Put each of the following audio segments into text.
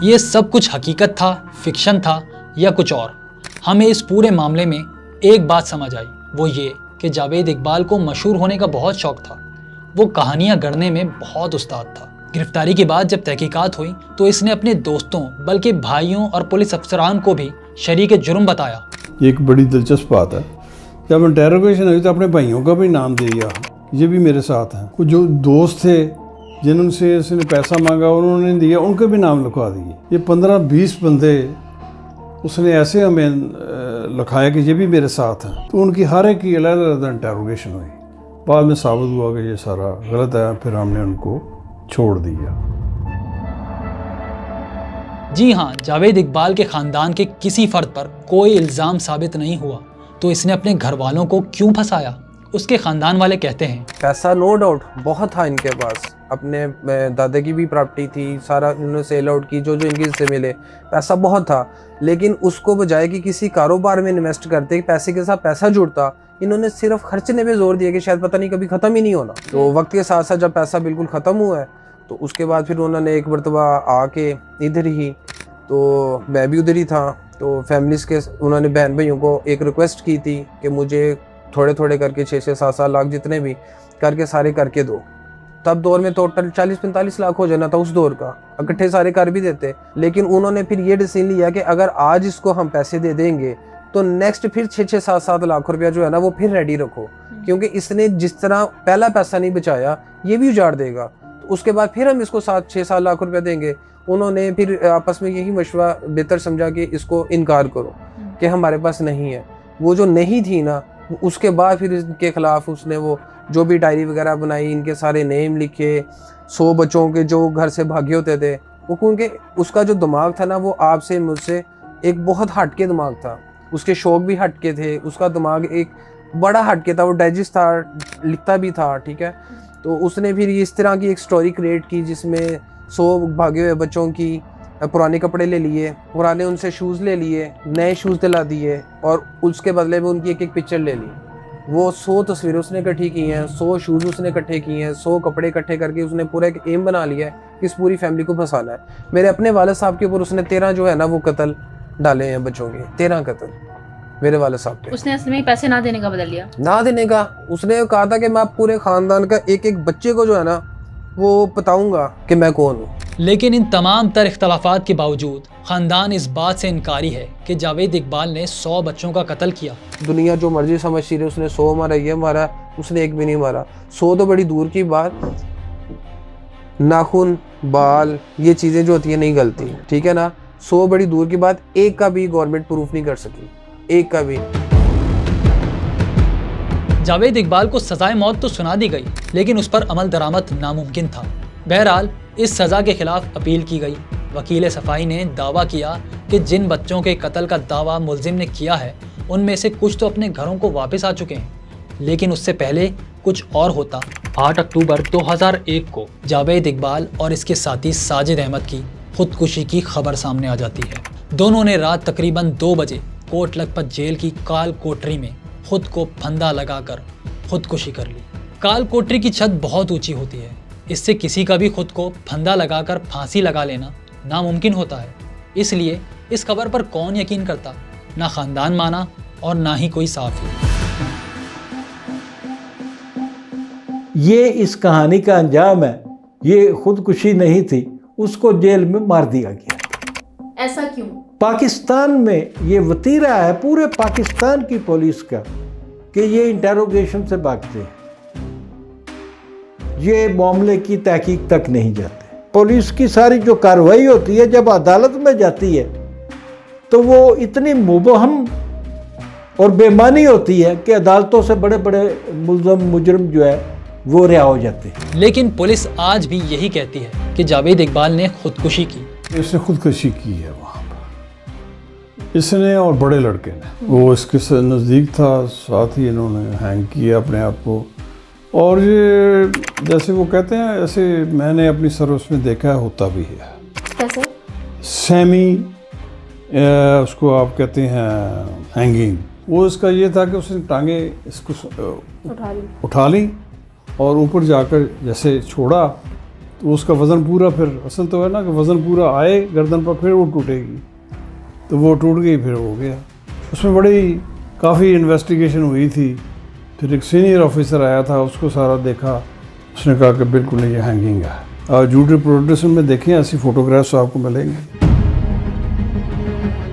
ये सब कुछ हकीकत था, फिक्शन था या कुछ और? हमें इस पूरे मामले में एक बात समझ आई, वो ये कि जावेद इकबाल को मशहूर होने का बहुत शौक था। वो कहानियां गढ़ने में बहुत उस्ताद था। गिरफ्तारी के बाद जब तहकीकात हुई तो इसने अपने दोस्तों बल्कि भाइयों और पुलिस अफसरान को भी शरीक जुर्म बताया। एक बड़ी दिलचस्प बात है, जब इंटेरोगेशन हुई तो अपने भाइयों का भी नाम दे दिया, ये भी मेरे साथ हैं। कुछ जो दोस्त थे जिनसे इसने पैसा मांगा उन्होंने दिया, उनके भी नाम लिखवा दिए। ये 15-20 बंदे उसने ऐसे हमें लिखाया कि ये भी मेरे साथ हैं। तो उनकी हर एक की अलग-अलग इंटेरोगेशन हुई। बाद में साबित हुआ कि ये सारा गलत है, फिर हमने उनको छोड़ दिया। जी हाँ, जावेद इकबाल के ख़ानदान के किसी फ़र्द पर कोई इल्ज़ाम साबित नहीं हुआ, तो इसने अपने घर वालों को क्यों फंसाया? उसके ख़ानदान वाले कहते हैं, पैसा नो डाउट बहुत था इनके पास, अपने दादा की भी प्रॉपर्टी थी, सारा इन्होंने सेल आउट की, जो जो इनकी से मिले पैसा बहुत था, लेकिन उसको बजाय कि किसी कारोबार में इन्वेस्ट करते, पैसे के साथ पैसा जुड़ता, इन्होंने सिर्फ खर्चने पे जोर दिया कि शायद पता नहीं कभी ख़त्म ही नहीं होना। तो वक्त के साथ साथ जब पैसा बिल्कुल ख़त्म हुआ है तो उसके बाद फिर उन्होंने एक मरतबा आके इधर ही, तो मैं भी उधर ही था, तो फैमिलीज़ के उन्होंने बहन भाइयों को एक रिक्वेस्ट की थी कि मुझे थोड़े थोड़े करके 6-7 लाख जितने भी करके सारे करके दो। तब दौर में टोटल 40-45 लाख हो जाना था उस दौर का, इकट्ठे सारे कर भी देते। लेकिन उन्होंने फिर ये डिसीजन लिया कि अगर आज इसको हम पैसे दे देंगे तो नेक्स्ट फिर 6-7 लाख रुपया जो है ना वो फिर रेडी रखो, क्योंकि इसने जिस तरह पहला पैसा नहीं बचाया ये भी उजाड़ देगा, तो उसके बाद फिर हम इसको 7-6 लाख रुपया देंगे। उन्होंने फिर आपस में यही मशवरा बेहतर समझा कि इसको इनकार करो कि हमारे पास नहीं है। वो जो नहीं थी ना, उसके बाद फिर इनके खिलाफ उसने वो जो भी डायरी वगैरह बनाई, इनके सारे नेम लिखे, 100 बच्चों के जो घर से भागे होते थे वो, क्योंकि उसका जो दिमाग था ना वो आपसे मुझसे एक बहुत हटके दिमाग था, उसके शौक भी हटके थे, उसका दिमाग एक बड़ा हटके था, वो डाइजेस्ट था, लिखता भी था, ठीक है। तो उसने फिर इस तरह की एक स्टोरी क्रिएट की जिसमें 100 भागे हुए बच्चों की पुराने कपड़े ले लिए, पुराने उनसे शूज़ ले लिए, नए शूज़ दिला दिए और उसके बदले में उनकी एक एक पिक्चर ले ली। वो 100 तस्वीरें उसने इकट्ठी की हैं, 100 शूज़ उसने इकट्ठे किए हैं, 100 कपड़े इकट्ठे करके उसने पूरा एक एम बना लिया है कि इस पूरी फैमिली को फंसाना है। मेरे अपने वालिद साहब के ऊपर उसने 13 जो है ना वो कत्ल डाले हैं बच्चों के, 13 कत्ल मेरे वाले साहब पे। उसने असली में पैसे ना देने का बदल लिया, ना देने का। उसने कहा था कि मैं पूरे खानदान का एक एक बच्चे को जो है ना वो बताऊंगा कि मैं कौन हूँ। लेकिन इन तमाम तर इख्तलाफात के बावजूद ख़ानदान इस बात से इनकारी है कि जावेद इकबाल ने 100 बच्चों का कत्ल किया। दुनिया जो मर्जी समझती रहे, उसने 100 मारा, ये मारा, उसने एक भी नहीं मारा। 100 तो बड़ी दूर की बात, नाखून, बाल, ये चीज़ें जो होती है नहीं गलती, ठीक है ना। 100 बड़ी दूर की बात, एक का भी गवर्नमेंट प्रूफ नहीं कर सकी, एक का भी। जावेद इकबाल को सजाए मौत तो सुना दी गई, लेकिन उस पर अमल दरामद नामुमकिन था। बहरहाल इस सज़ा के खिलाफ अपील की गई। वकील सफ़ाई ने दावा किया कि जिन बच्चों के कत्ल का दावा मुलजिम ने किया है उनमें से कुछ तो अपने घरों को वापस आ चुके हैं, लेकिन उससे पहले कुछ और होता। 8 अक्टूबर 2001 को जावेद इकबाल और इसके साथी साजिद अहमद की खुदकुशी की खबर सामने आ जाती है। दोनों ने रात तकरीबन 2 बजे कोट लखपत जेल की काल कोठरी में खुद को फंदा लगाकर खुदकुशी कर ली। काल कोठरी की छत बहुत ऊंची होती है, इससे किसी का भी खुद को फंदा लगाकर फांसी लगा लेना नामुमकिन होता है। इसलिए इस खबर पर कौन यकीन करता? ना ख़ानदान माना और ना ही कोई साफ़ी। ये इस कहानी का अंजाम है। ये खुदकुशी नहीं थी, उसको जेल में मार दिया गया। ऐसा क्यों? पाकिस्तान में ये वतीरा है पूरे पाकिस्तान की पुलिस का कि ये इंटेरोगेशन से भागते हैं, ये मामले की तहकीक तक नहीं जाते। पुलिस की सारी जो कार्रवाई होती है जब अदालत में जाती है तो वो इतनी मुबहम और बेमानी होती है कि अदालतों से बड़े बड़े मुजरिम जो है वो रिहा हो जाते हैं। लेकिन पुलिस आज भी यही कहती है कि जावेद इकबाल ने खुदकुशी की। इसने खुदकुशी की है वहाँ पर, इसने और बड़े लड़के ने। वो इसके नज़दीक था, साथ ही इन्होंने हैंग किया अपने आप को। और ये जैसे वो कहते हैं, ऐसे मैंने अपनी सर्विस में देखा होता भी है। कैसे? सेमी उसको आप कहते हैं हैंगिंग। वो इसका ये था कि उसने टांगे इसको उठा ली और ऊपर जाकर जैसे छोड़ा तो उसका वज़न पूरा, फिर असल तो है ना कि वज़न पूरा आए गर्दन पर फिर वो टूटेगी, तो वो टूट गई, फिर हो गया। उसमें बड़ी काफ़ी इन्वेस्टिगेशन हुई थी। फिर एक सीनियर ऑफिसर आया था, उसको सारा देखा, उसने कहा कि बिल्कुल ये हैंगिंग है। और जूडरी प्रोडक्शन में देखें, ऐसी फ़ोटोग्राफ्स आपको मिलेंगी।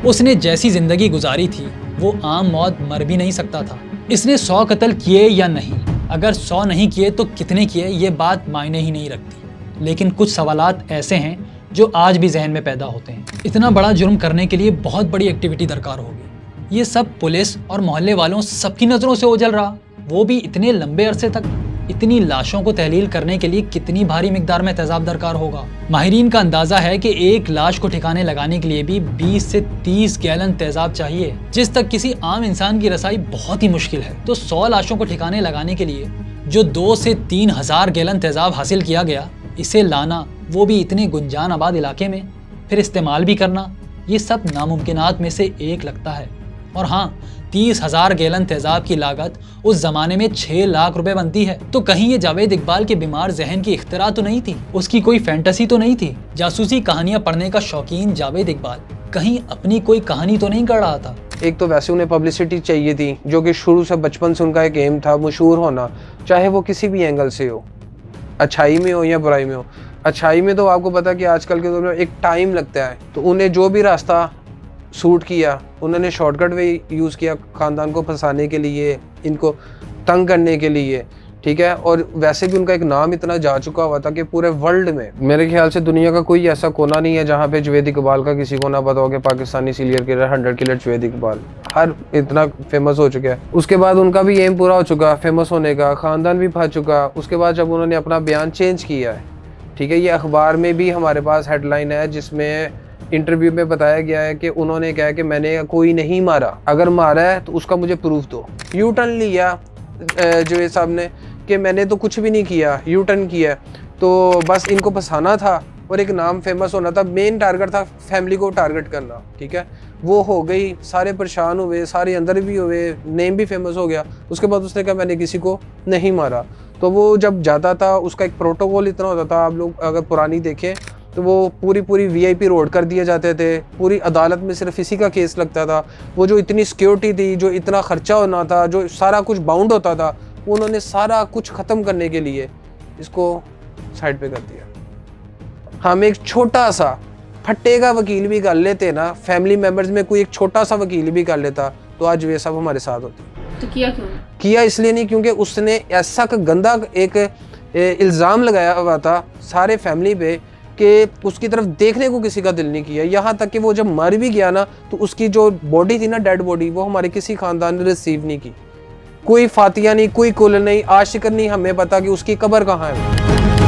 उसने जैसी जिंदगी गुजारी थी वो आम मौत मर भी नहीं सकता था। इसने 100 कत्ल किए या नहीं, अगर 100 नहीं किए तो कितने किए, ये बात मायने ही नहीं रखती। लेकिन कुछ सवालात ऐसे हैं जो आज भी जहन में पैदा होते हैं। इतना बड़ा जुर्म करने के लिए बहुत बड़ी एक्टिविटी दरकार होगी। ये सब पुलिस और मोहल्ले वालों सबकी नज़रों से ओझल रहा, वो भी इतने लंबे अरसे तक। इतनी लाशों को तहलील करने के लिए कितनी भारी मिकदार में तेजाब दरकार होगा। माहिरीन का अंदाजा है कि एक लाश को ठिकाने लगाने के लिए भी 20 से 30 गैलन तेजाब चाहिए, जिस तक किसी आम इंसान की रसाई बहुत ही मुश्किल है। तो 100 लाशों को ठिकाने लगाने के लिए जो 2 से 3 हज़ार गैलन तेजाब हासिल किया गया, इसे लाना, वो भी इतने गुंजान आबाद इलाके में, फिर इस्तेमाल भी करना, ये सब नामुमकिनात में से एक लगता है। और हाँ, 30,000 गैलन तेजाब की लागत उस जमाने में 6 लाख रुपए बनती है। तो कहीं ये जावेद इकबाल के बीमार जहन की इख्तिरा तो नहीं थी, उसकी कोई फैंटेसी तो नहीं थी। जासूसी कहानियां पढ़ने का शौकीन जावेद इकबाल कहीं अपनी कोई कहानी तो नहीं कर रहा था। एक तो वैसे उन्हें पब्लिसिटी चाहिए थी, जो कि शुरू से बचपन से उनका एक एम था, मशहूर होना, चाहे वो किसी भी एंगल से हो, अच्छाई में हो या बुराई में हो। अच्छाई में तो आपको पता है कि आजकल के दौर में एक टाइम लगता है, तो उन्हें जो भी रास्ता सूट किया उन्होंने शॉर्टकट वे यूज़ किया, ख़ानदान को फंसाने के लिए, इनको तंग करने के लिए, ठीक है। और वैसे भी उनका एक नाम इतना जा चुका हुआ था कि पूरे वर्ल्ड में, मेरे ख्याल से दुनिया का कोई ऐसा कोना नहीं है जहाँ पे जावेद इकबाल का किसी को ना पता हो कि Pakistani serial killer 100 killer Javed Iqbal, हर इतना फेमस हो चुका है। उसके बाद उनका भी एम पूरा हो चुका फेमस होने का, ख़ानदान भी फंस चुका। उसके बाद जब उन्होंने अपना बयान चेंज किया है, ठीक है, ये अखबार में भी हमारे पास हेडलाइन है जिसमें इंटरव्यू में बताया गया है कि उन्होंने कहा कि मैंने कोई नहीं मारा, अगर मारा है तो उसका मुझे प्रूफ दो। यू टर्न लिया जावेद साहब ने कि मैंने तो कुछ भी नहीं किया, यू टर्न किया, तो बस इनको फंसाना था और एक नाम फेमस होना था। मेन टारगेट था फैमिली को टारगेट करना, ठीक है, वो हो गई। सारे परेशान हुए, सारे अंदर भी हुए, नेम भी फेमस हो गया। उसके बाद उसने कहा मैंने किसी को नहीं मारा। तो वो जब जाता था उसका एक प्रोटोकॉल इतना होता था, आप लोग अगर पुरानी देखें तो वो पूरी VIP रोड कर दिए जाते थे, पूरी अदालत में सिर्फ इसी का केस लगता था। वो जो इतनी सिक्योरिटी थी, जो इतना ख़र्चा होना था, जो सारा कुछ बाउंड होता था, वो उन्होंने सारा कुछ ख़त्म करने के लिए इसको साइड पे कर दिया। हम एक छोटा सा फट्टे का वकील भी कर लेते ना, फैमिली मेम्बर्स में कोई एक छोटा सा वकील भी कर लेता, तो आज वे सब हमारे साथ होते। तो किया क्यों? किया इसलिए नहीं क्योंकि उसने ऐसा गंदा एक इल्ज़ाम लगाया हुआ था सारे फैमिली पे कि उसकी तरफ देखने को किसी का दिल नहीं किया। यहाँ तक कि वो जब मर भी गया ना, तो उसकी जो बॉडी थी ना, डेड बॉडी, वो हमारे किसी ख़ानदान ने रिसीव नहीं की। कोई फातिया नहीं, कोई कुल नहीं, आशिक नहीं, हमें पता कि उसकी कब्र कहाँ है।